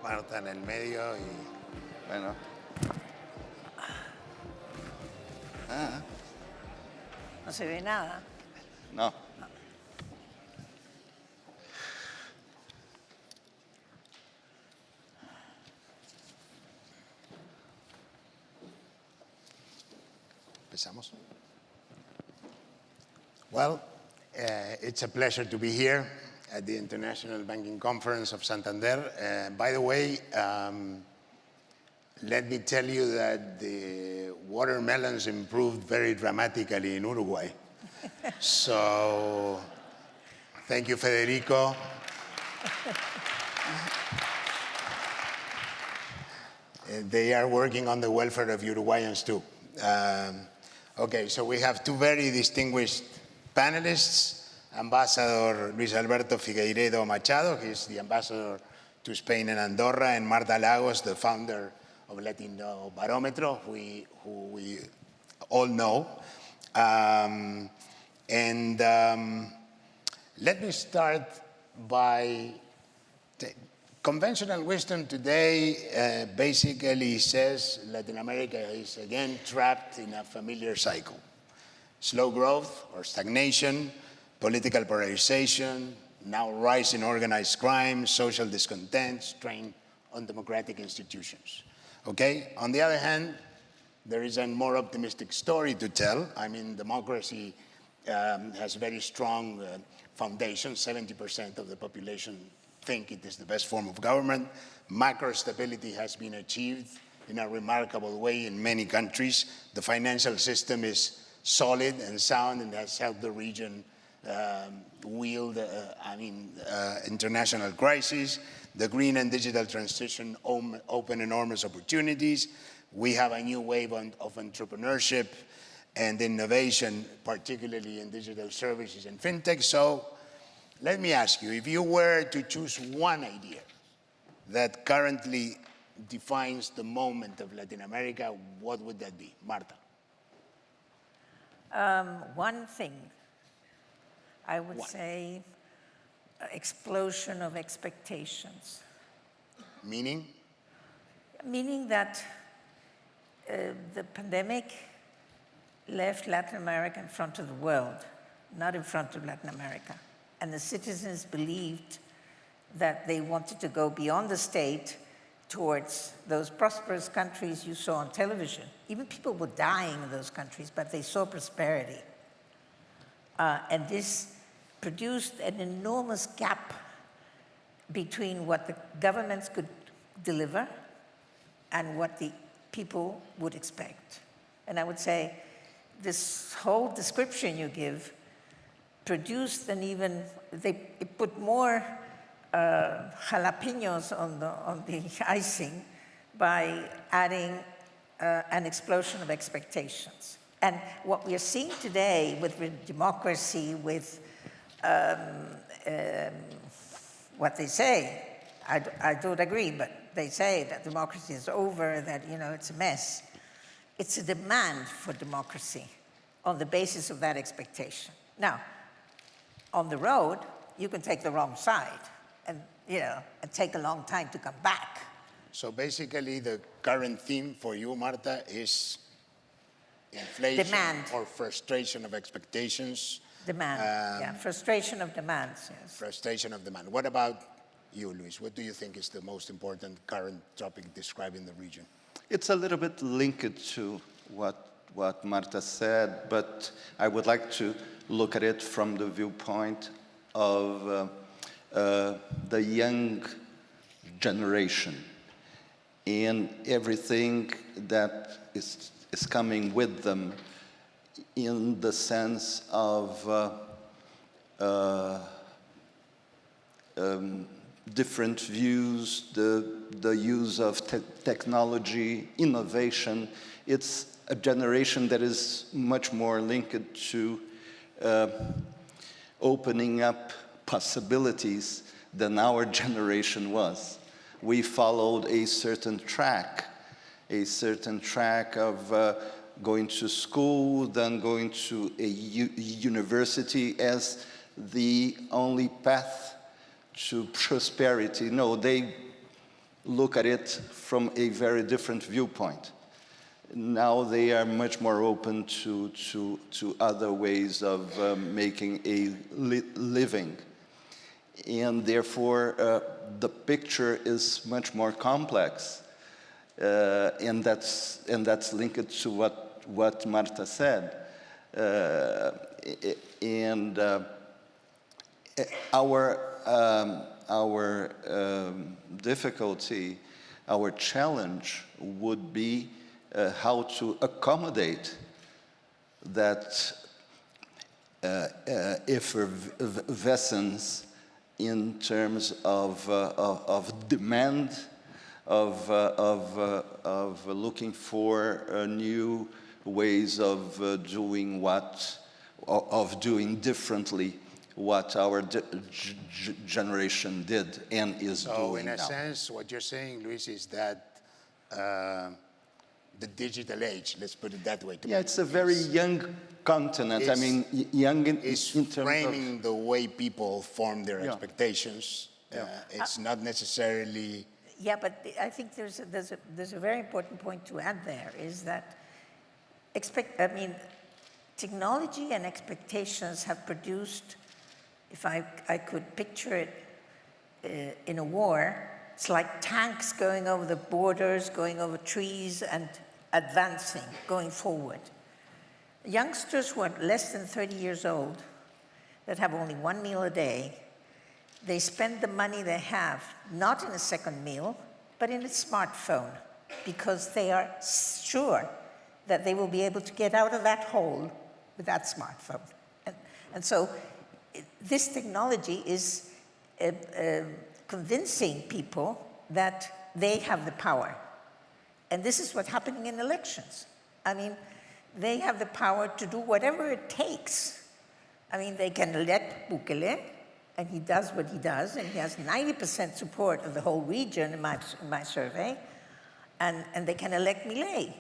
Marta en el medio y bueno. No se ve nada. No. Empezamos. Well, it's a pleasure to be here at the International Banking Conference of Santander. By the way, let me tell you that the watermelons improved very dramatically in Uruguay. So, thank you, Federico. They are working on the welfare of Uruguayans too. Okay, so we have two very distinguished panelists. Ambassador Luiz Alberto Figueiredo Machado, he's the ambassador to Spain and Andorra, and Marta Lagos, the founder of Latinobarómetro, who we all know. Let me start by conventional wisdom today basically says Latin America is again trapped in a familiar cycle. Slow growth or stagnation, political polarization, now rising organized crime, social discontent, strain on democratic institutions. Okay? On the other hand, there is a more optimistic story to tell. I mean, democracy has very strong foundations. 70% of the population think it is the best form of government. Macro stability has been achieved in a remarkable way in many countries. The financial system is solid and sound and has helped the region wield international crises. The green and digital transition open enormous opportunities. We have a new wave of entrepreneurship and innovation, particularly in digital services and fintech. So let me ask you, if you were to choose one idea that currently defines the moment of Latin America, what would that be? Marta. One thing, I would say explosion of expectations. Meaning? Meaning that the pandemic left Latin America in front of the world, not in front of Latin America. And the citizens believed that they wanted to go beyond the state towards those prosperous countries you saw on television. Even people were dying in those countries, but they saw prosperity. And this produced an enormous gap between what the governments could deliver and what the people would expect. And I would say this whole description you give produced an even, it put more jalapenos on the icing by adding an explosion of expectations. And what we are seeing today with democracy, with what they say, I don't agree, but they say that democracy is over, that it's a mess. It's a demand for democracy on the basis of that expectation. Now, on the road, you can take the wrong side and take a long time to come back. So basically, the current theme for you, Marta, is inflation demand. Or frustration of expectations. Demand, frustration of demands, yes. Frustration of demand. What about you, Luis? What do you think is the most important current topic describing the region? It's a little bit linked to what Marta said, but I would like to look at it from the viewpoint of the young generation and everything that is coming with them in the sense of different views, the use of technology, innovation. It's a generation that is much more linked to opening up possibilities than our generation was. We followed a certain track of going to school, then going to a university as the only path to prosperity. No, they look at it from a very different viewpoint. Now they are much more open to other ways of making a living. And therefore, the picture is much more complex. And that's linked to what Marta said. Our difficulty, our challenge would be how to accommodate that effervescence in terms of demand, of looking for new ways of doing differently what our generation did and is doing now. So in a sense, what you're saying, Luis, is that the digital age, let's put it that way. Yeah, it's a very young continent. I mean, young in terms of framing the way people form their expectations. It's not necessarily. Yeah, but I think there's a very important point to add there, is that technology and expectations have produced, if I could picture it in a war, it's like tanks going over the borders, going over trees and advancing, going forward. Youngsters who are less than 30 years old, that have only one meal a day, they spend the money they have not in a second meal, but in a smartphone, because they are sure that they will be able to get out of that hole with that smartphone. And so this technology is convincing people that they have the power. And this is what's happening in elections. I mean, they have the power to do whatever it takes. I mean, they can elect Bukele, and he does what he does, and he has 90% support of the whole region in my survey, and they can elect Milei.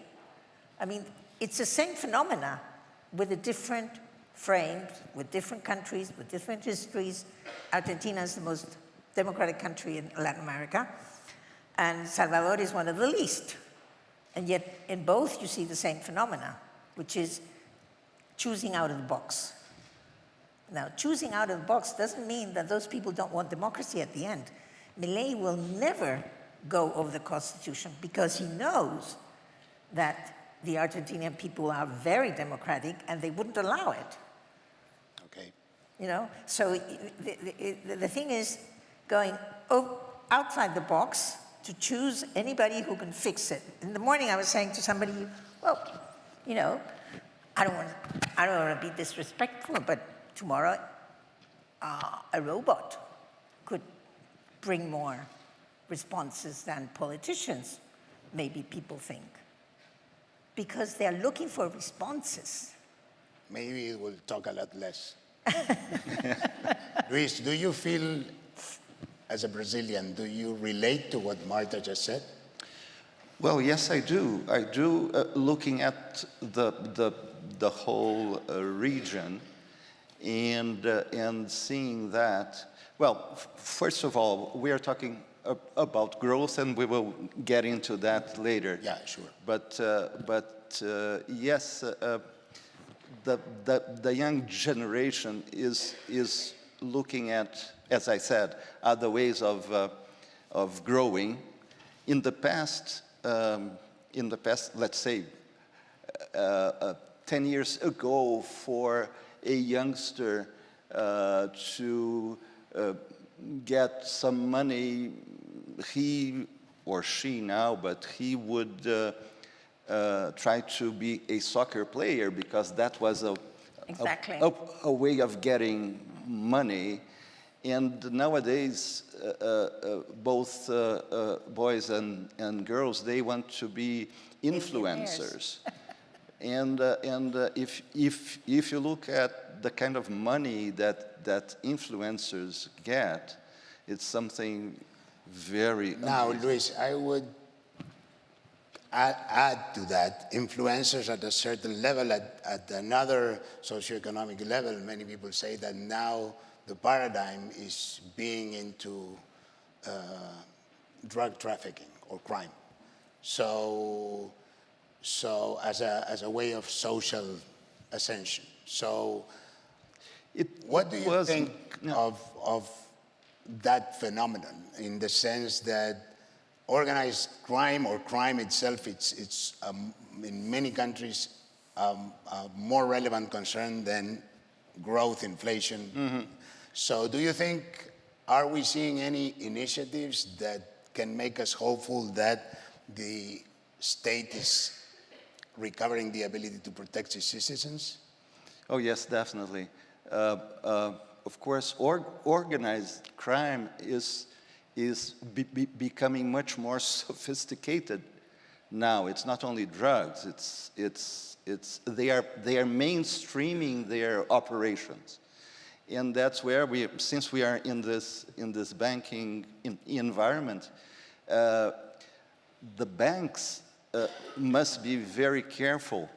I mean, it's the same phenomena with a different frames, with different countries, with different histories. Argentina is the most democratic country in Latin America, and Salvador is one of the least. And yet, in both, you see the same phenomena, which is choosing out of the box. Now, choosing out of the box doesn't mean that those people don't want democracy at the end. Milei will never go over the Constitution because he knows that the Argentinian people are very democratic and they wouldn't allow it. Okay. You know, so the thing is going outside the box to choose anybody who can fix it. In the morning, I was saying to somebody, well, you know, I don't want to be disrespectful, but tomorrow a robot could bring more responses than politicians, maybe people think, because they're looking for responses. Maybe we'll talk a lot less. Luis, do you feel, as a Brazilian, do you relate to what Marta just said? Well, yes, I do. I do, looking at the whole region and seeing that. Well, first of all, we are talking about growth, and we will get into that later. Yeah, sure. But yes, the young generation is looking at, as I said, other ways of growing. In the past, let's say 10 years ago, for a youngster to get some money, he or she now, but he would try to be a soccer player because that was a way of getting money. And nowadays, both boys and girls, they want to be influencers. And if you look at the kind of money that influencers get, it's something very Now, amazing. Luis, I would add to that, influencers at a certain level, at another socioeconomic level. Many people say that now the paradigm is being into drug trafficking or crime. So as a way of social ascension. So what do you think of that phenomenon, in the sense that organized crime or crime itself, it's in many countries a more relevant concern than growth, inflation. So do you think, are we seeing any initiatives that can make us hopeful that the state is recovering the ability to protect its citizens? Oh, yes, definitely. Of course, organized crime is becoming much more sophisticated now. It's not only drugs. They are mainstreaming their operations, and that's where since we are in this banking environment, the banks must be very careful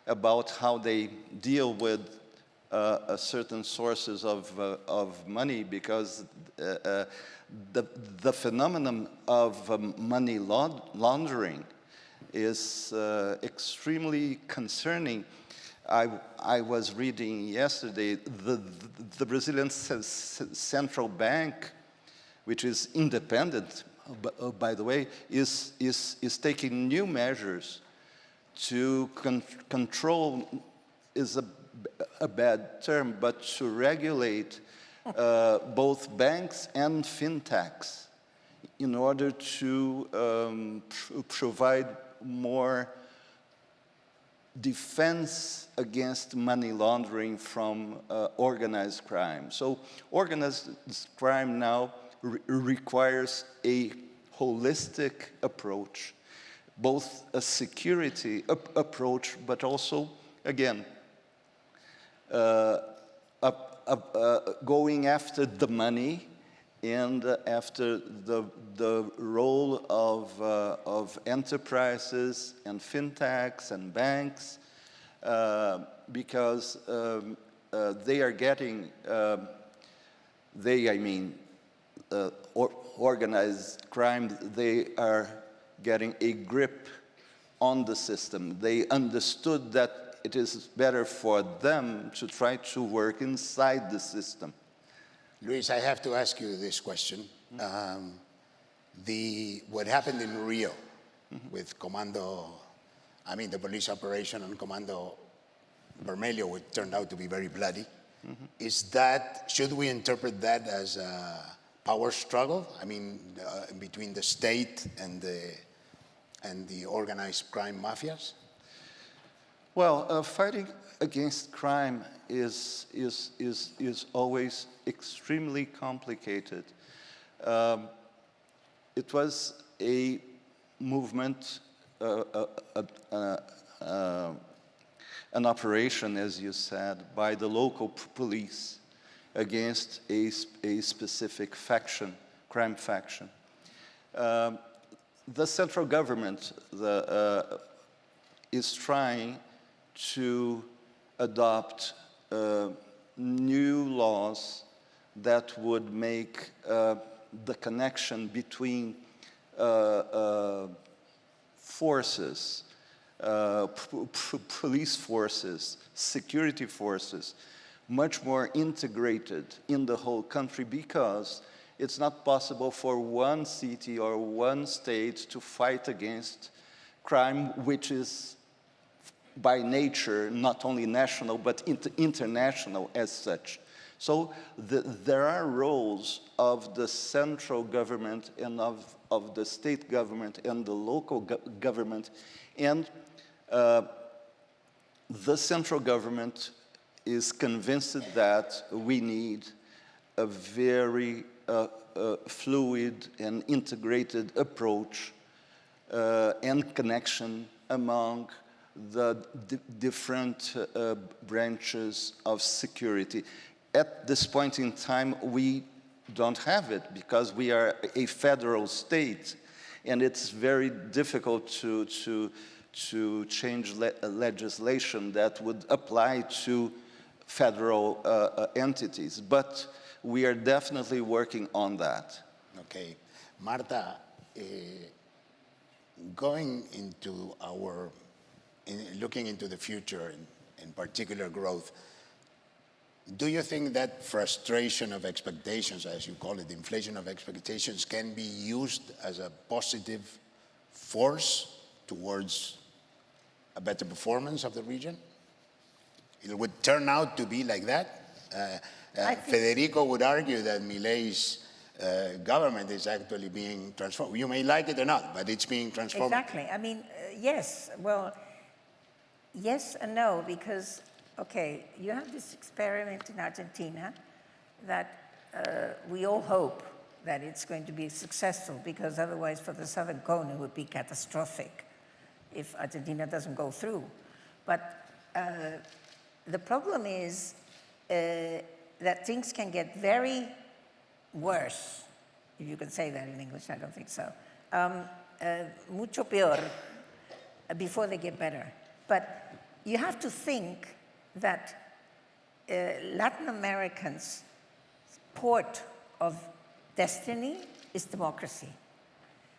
about how they deal with certain sources of money, because the phenomenon of money laundering is extremely concerning. I was reading yesterday the Brazilian Central Bank, which is independent, by the way, is taking new measures to control, is a bad term, but to regulate both banks and fintechs in order to provide more defense against money laundering from organized crime. So organized crime now requires a holistic approach, both a security approach, but also, again, going after the money and after the role of enterprises and fintechs and banks, because they are getting, organized crime, they are getting a grip on the system. They understood that it is better for them to try to work inside the system. Luis, I have to ask you this question. What happened in Rio with Comando, the police operation on Comando Vermelho, which turned out to be very bloody, should we interpret that as a power struggle? Between the state and the organized crime mafias? Well, fighting against crime is always extremely complicated. It was a movement, an operation, as you said, by the local police against a specific faction, crime faction. The central government is trying to adopt new laws that would make the connection between forces, police forces, security forces, much more integrated in the whole country, because it's not possible for one city or one state to fight against crime, which is by nature not only national but international as such. So there are roles of the central government and of the state government and the local government, and the central government is convinced that we need a very fluid and integrated approach and connection among the different branches of security. At this point in time, we don't have it because we are a federal state, and it's very difficult to change legislation that would apply to federal entities. But we are definitely working on that. Okay. Marta, going into looking into the future, in particular growth, do you think that frustration of expectations, as you call it, inflation of expectations, can be used as a positive force towards a better performance of the region? It would turn out to be like that? Federico would argue that Milei's government is actually being transformed. You may like it or not, but it's being transformed. Exactly. I mean, yes. Well, yes and no, because, okay, you have this experiment in Argentina that we all hope that it's going to be successful, because otherwise for the Southern Cone it would be catastrophic if Argentina doesn't go through. But the problem is that things can get very worse, if you can say that in English. I don't think so. Mucho peor before they get better. But you have to think that Latin Americans' port of destiny is democracy.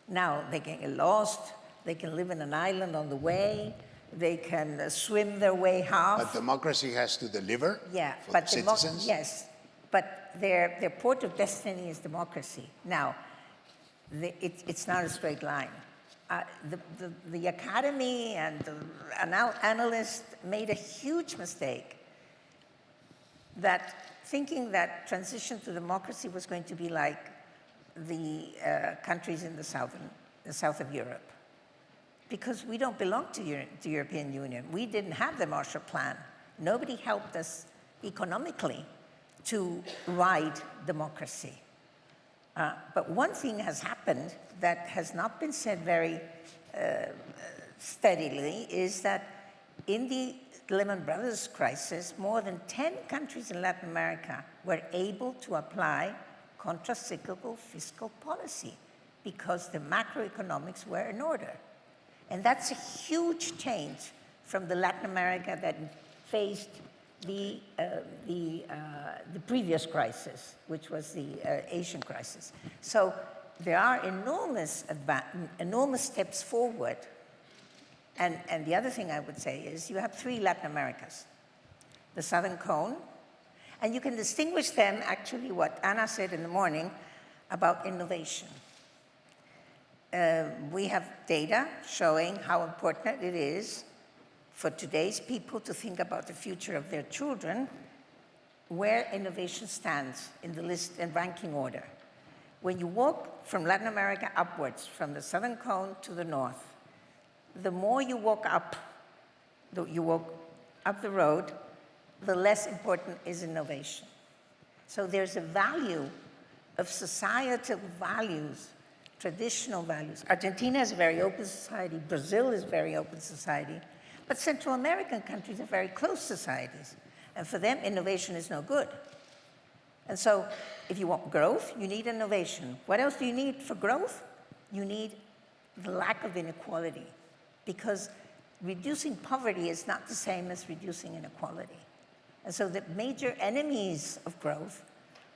Now, they can get lost, they can live in an island on the way, they can swim their way half. But democracy has to deliver for but citizens? Yes, but their port of destiny is democracy. Now, it's not a straight line. The academy and the analysts made a huge mistake that thinking that transition to democracy was going to be like the countries in the south of Europe. Because we don't belong to the European Union. We didn't have the Marshall Plan. Nobody helped us economically to ride democracy. But one thing has happened that has not been said very steadily, is that in the Lehman Brothers crisis, more than 10 countries in Latin America were able to apply contra-cyclical fiscal policy because the macroeconomics were in order. And that's a huge change from the Latin America that faced the previous crisis, which was the Asian crisis. So there are enormous steps forward. And the other thing I would say is you have 3 Latin Americas. The Southern Cone, and you can distinguish them, actually, what Ana said in the morning about innovation. We have data showing how important it is for today's people to think about the future of their children, where innovation stands in the list and ranking order. When you walk from Latin America upwards, from the Southern Cone to the north, the more you walk up the road, the less important is innovation. So there's a value of societal values, traditional values. Argentina is a very open society. Brazil is a very open society. But Central American countries are very closed societies. And for them, innovation is no good. And so if you want growth, you need innovation. What else do you need for growth? You need the lack of inequality. Because reducing poverty is not the same as reducing inequality. And so the major enemies of growth,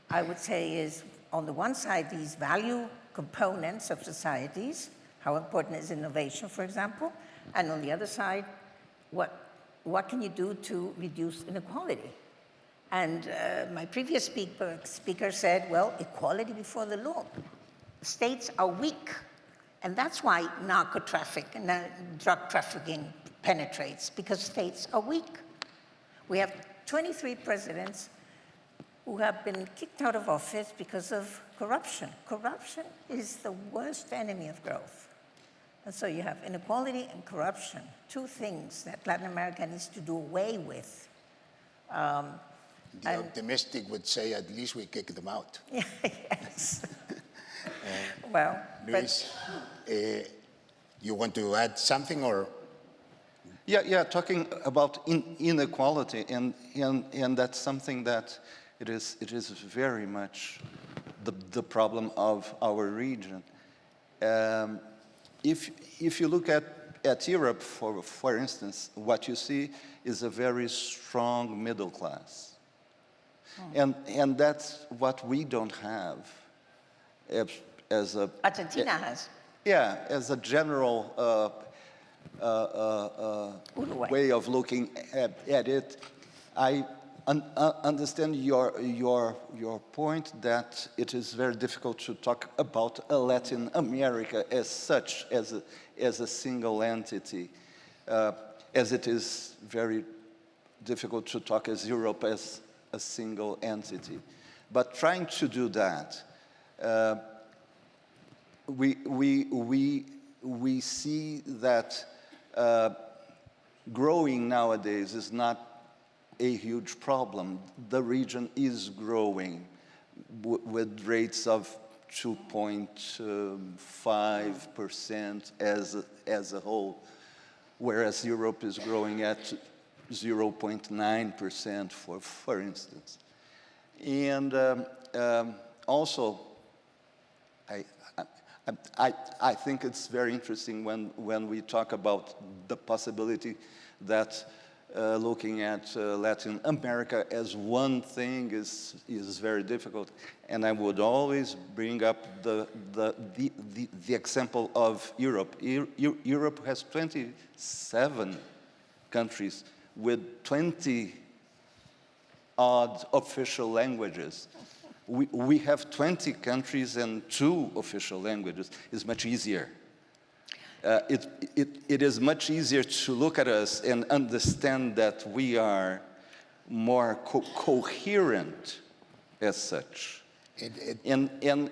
I would say, is on the one side, these value components of societies, how important is innovation, for example, and on the other side, what can you do to reduce inequality? And my previous speaker said, well, equality before the law. States are weak, and that's why narco traffic and drug trafficking penetrates, because states are weak. We have 23 presidents who have been kicked out of office because of corruption. Corruption is the worst enemy of growth. And so you have inequality and corruption, 2 things that Latin America needs to do away with. The optimistic would say, at least we kick them out. Yes. Well, Luis, you want to add something, or? Yeah, talking about inequality, and that's something that it is very much the problem of our region. If you look at Europe, for instance, what you see is a very strong middle class. And that's what we don't have as a... Argentina has. Yeah, as a general Uruguay. way of looking at it, I understand your point that it is very difficult to talk about Latin America as such, as a single entity, as it is very difficult to talk as Europe as a single entity. But trying to do that, we see that growing nowadays is not a huge problem. The region is growing with rates of 2.5% as a whole, whereas Europe is growing at 0.9%, for instance. And also, I think it's very interesting when we talk about the possibility that looking at Latin America as one thing is very difficult. And I would always bring up the example of Europe. Europe has 27 countries with 20 odd official languages. We have 20 countries and 2 official languages. It's much easier. It is much easier to look at us and understand that we are more coherent as such. And then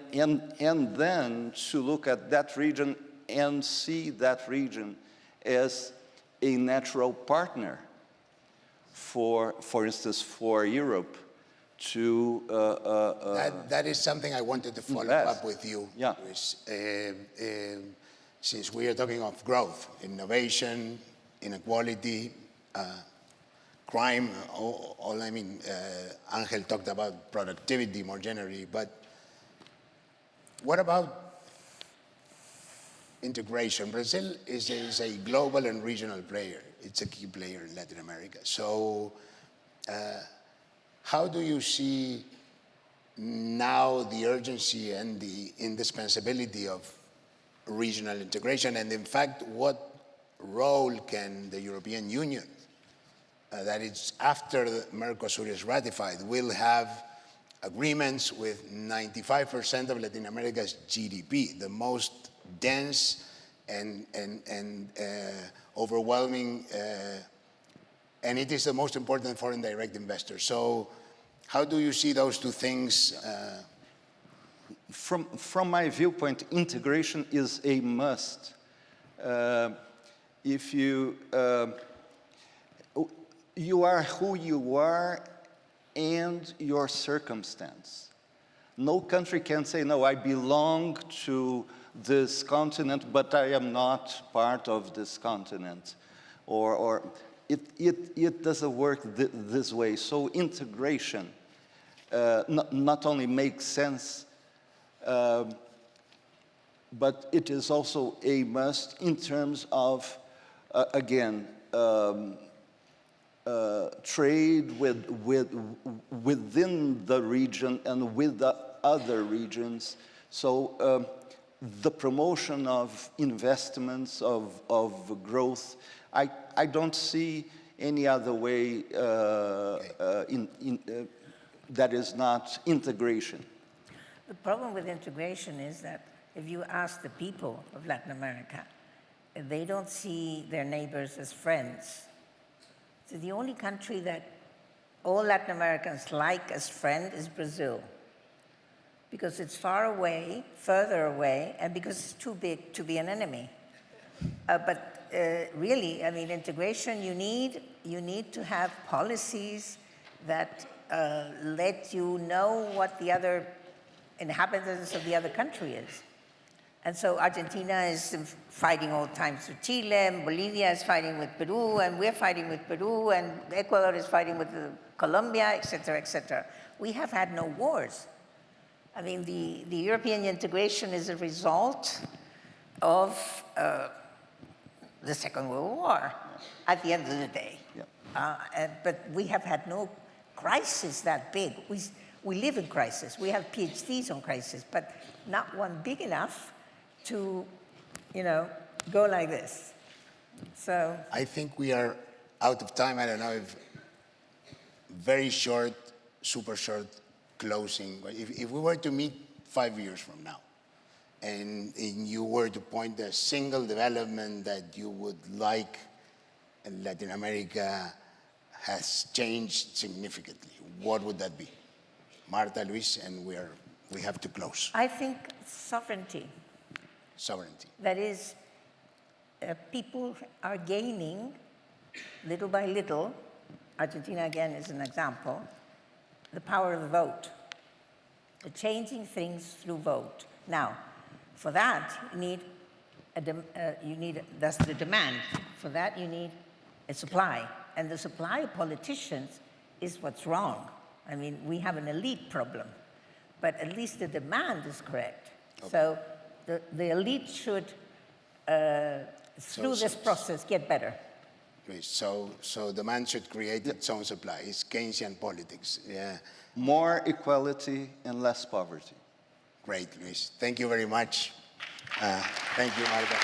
to look at that region and see that region as a natural partner for instance, for Europe to... that is something I wanted to follow up with you, yeah. Luis. Since we are talking of growth, innovation, inequality, crime, Angel talked about productivity more generally, but what about integration? Brazil is a global and regional player. It's a key player in Latin America. So how do you see now the urgency and the indispensability of regional integration? And in fact, what role can the European Union, that it's after Mercosur is ratified, will have agreements with 95% of Latin America's GDP, the most dense and overwhelming, and it is the most important foreign direct investor. So how do you see those two things? From my viewpoint, integration is a must. If you are who you are and your circumstance. No country can say, no, I belong to this continent, but I am not part of this continent. Or it doesn't work this way. So integration not only makes sense, but it is also a must in terms of, again, trade within the region and with the other regions. So the promotion of investments, of growth, I don't see any other way that is not integration. The problem with integration is that if you ask the people of Latin America, they don't see their neighbors as friends. So the only country that all Latin Americans like as friend is Brazil, because it's far away, further away, and because it's too big to be an enemy. But really, I mean, integration, you need to have policies that let you know what the other inhabitants of the other country is. And so Argentina is fighting all the time with Chile, and Bolivia is fighting with Peru, and we're fighting with Peru, and Ecuador is fighting with Colombia, et cetera, et cetera. We have had no wars. I mean, the European integration is a result of the Second World War, at the end of the day. Yeah. But we have had no crisis that big. We live in crisis. We have PhDs on crisis, but not one big enough to go like this. So, I think we are out of time. I don't know if very short, super short closing. If we were to meet 5 years from now, and you were to point a single development that you would like Latin America has changed significantly, what would that be? Marta, Luis, and we have to close. I think sovereignty. Sovereignty. That is, people are gaining, little by little, Argentina again is an example, the power of the vote, the changing things through vote. Now, for that, that's the demand. For that, you need a supply. And the supply of politicians is what's wrong. I mean, we have an elite problem, but at least the demand is correct. Okay. So the elite should, through this process, get better. So demand should create its own supply. It's Keynesian politics. Yeah. More equality and less poverty. Great, Luis. Thank you very much. Thank you, Marta.